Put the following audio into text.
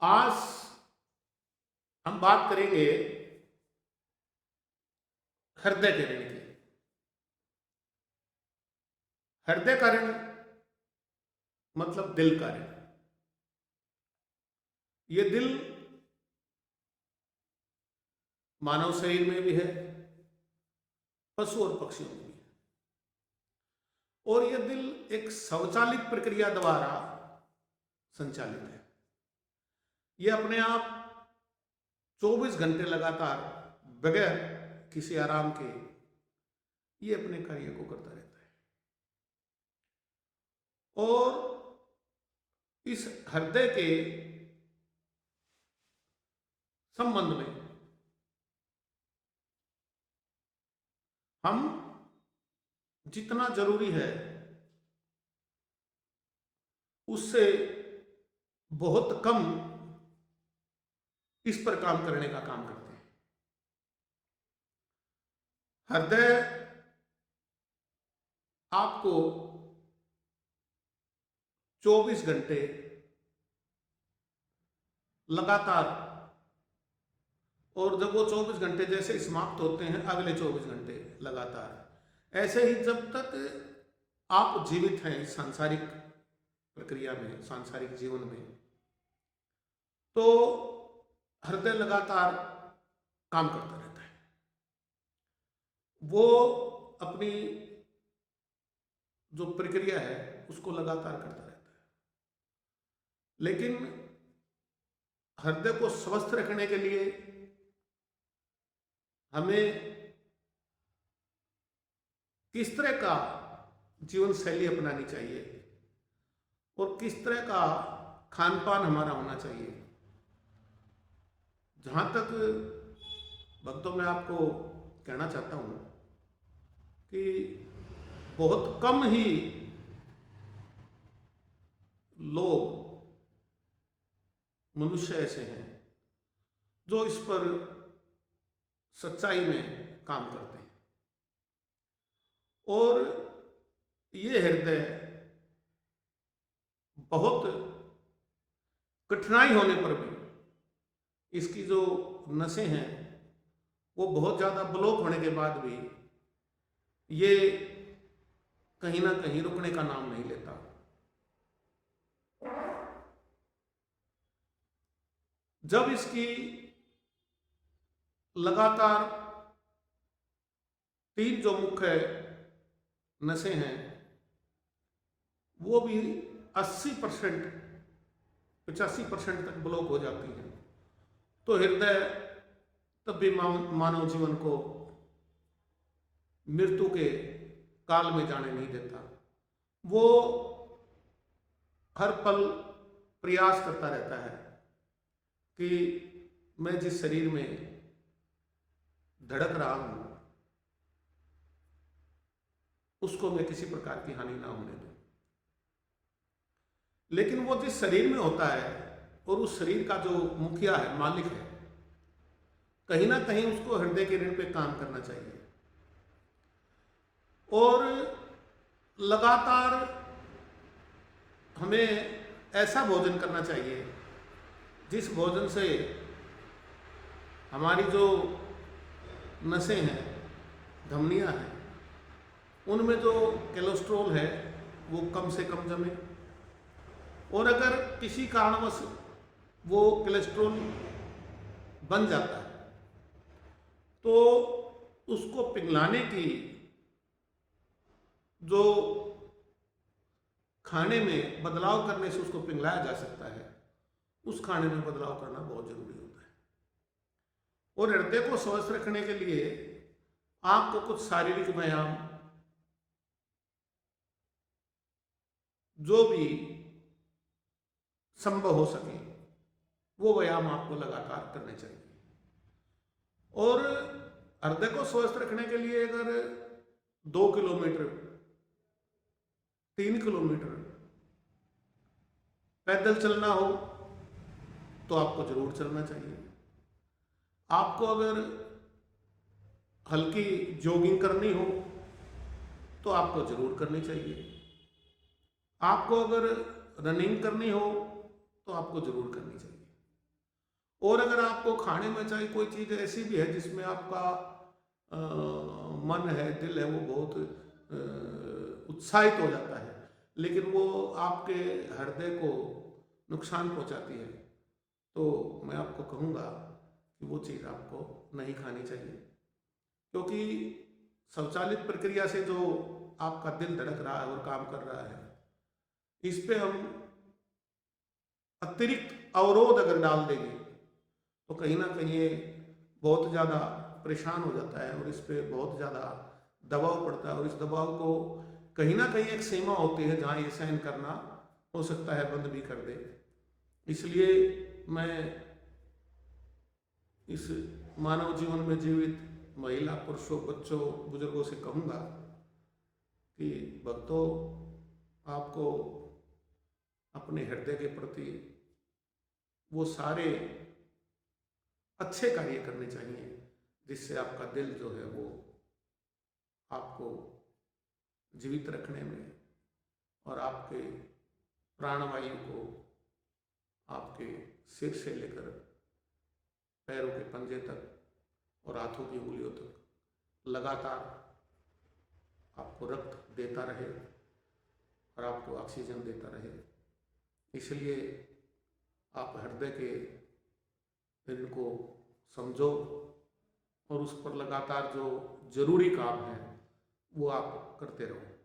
आज हम बात करेंगे हृदय के ऋण की। हृदय का ऋण मतलब दिल का ऋण। ये दिल मानव शरीर में भी है, पशु और पक्षियों में भी है। और यह दिल एक स्वचालित प्रक्रिया द्वारा संचालित है। यह अपने आप 24 घंटे लगातार बगैर किसी आराम के ये अपने कार्य को करता रहता है। और इस हृदय के संबंध में हम जितना जरूरी है उससे बहुत कम इस पर काम करने का काम करते हैं। हृदय आपको 24 घंटे लगातार, और जब वो 24 घंटे जैसे समाप्त होते हैं अगले 24 घंटे लगातार, ऐसे ही जब तक आप जीवित हैं इस सांसारिक प्रक्रिया में, सांसारिक जीवन में, तो हृदय लगातार काम करता रहता है। वो अपनी जो प्रक्रिया है उसको लगातार करता रहता है। लेकिन हृदय को स्वस्थ रखने के लिए हमें किस तरह का जीवन शैली अपनानी चाहिए और किस तरह का खान पान हमारा होना चाहिए। जहां तक भक्तों मैं आपको कहना चाहता हूं कि बहुत कम ही लोग, मनुष्य ऐसे हैं जो इस पर सच्चाई में काम करते हैं। और ये हृदय बहुत कठिनाई होने पर भी, इसकी जो नसें हैं वो बहुत ज़्यादा ब्लॉक होने के बाद भी ये कहीं ना कहीं रुकने का नाम नहीं लेता। जब इसकी लगातार 3 जो मुख्य नसें हैं वो भी 80% 85% तक ब्लॉक हो जाती हैं, तो हृदय तब भी मानव जीवन को मृत्यु के काल में जाने नहीं देता। वो हर पल प्रयास करता रहता है कि मैं जिस शरीर में धड़क रहा हूं उसको मैं किसी प्रकार की हानि ना होने दूं। लेकिन वो जिस शरीर में होता है और उस शरीर का जो मुखिया है, मालिक है, कहीं ना कहीं उसको हृदय के ऋण पे काम करना चाहिए और लगातार हमें ऐसा भोजन करना चाहिए जिस भोजन से हमारी जो नसें हैं, धमनियां हैं, उनमें जो कोलेस्ट्रॉल है वो कम से कम जमे। और अगर किसी कारणवश वो कोलेस्ट्रॉल बन जाता है तो उसको पिघलाने की, जो खाने में बदलाव करने से उसको पिघलाया जा सकता है, उस खाने में बदलाव करना बहुत जरूरी होता है। और हृदय को स्वस्थ रखने के लिए आपको कुछ शारीरिक व्यायाम, जो भी संभव हो सके वो व्यायाम आपको लगातार करने चाहिए। और हृदय को स्वस्थ रखने के लिए अगर 2 किलोमीटर, 3 किलोमीटर पैदल चलना हो तो आपको जरूर चलना चाहिए। आपको अगर हल्की जॉगिंग करनी हो तो आपको जरूर करनी चाहिए। आपको अगर रनिंग करनी हो तो आपको जरूर करनी चाहिए। और अगर आपको खाने में चाहे कोई चीज़ ऐसी भी है जिसमें आपका मन है, दिल है, वो बहुत उत्साहित हो जाता है, लेकिन वो आपके हृदय को नुकसान पहुंचाती है, तो मैं आपको कहूँगा कि वो चीज़ आपको नहीं खानी चाहिए। क्योंकि स्वचालित प्रक्रिया से जो आपका दिल धड़क रहा है और काम कर रहा है, इस पे हम अतिरिक्त अवरोध अगर डाल देंगे तो कहीं ना कहीं ये बहुत ज़्यादा परेशान हो जाता है और इस पे बहुत ज़्यादा दबाव पड़ता है, और इस दबाव को कहीं ना कहीं एक सीमा होती है जहाँ ये सहन करना हो सकता है बंद भी कर दे। इसलिए मैं इस मानव जीवन में जीवित महिला, पुरुषों, बच्चों, बुजुर्गों से कहूँगा कि भक्तों, आपको अपने हृदय के प्रति वो सारे अच्छे कार्य करने चाहिए जिससे आपका दिल जो है वो आपको जीवित रखने में और आपके प्राणवायु को आपके सिर से लेकर पैरों के पंजे तक और हाथों की उंगलियों तक लगातार आपको रक्त देता रहे और आपको ऑक्सीजन देता रहे। इसलिए आप हृदय के ऋण को समझो और उस पर लगातार जो जरूरी काम है वो आप करते रहो।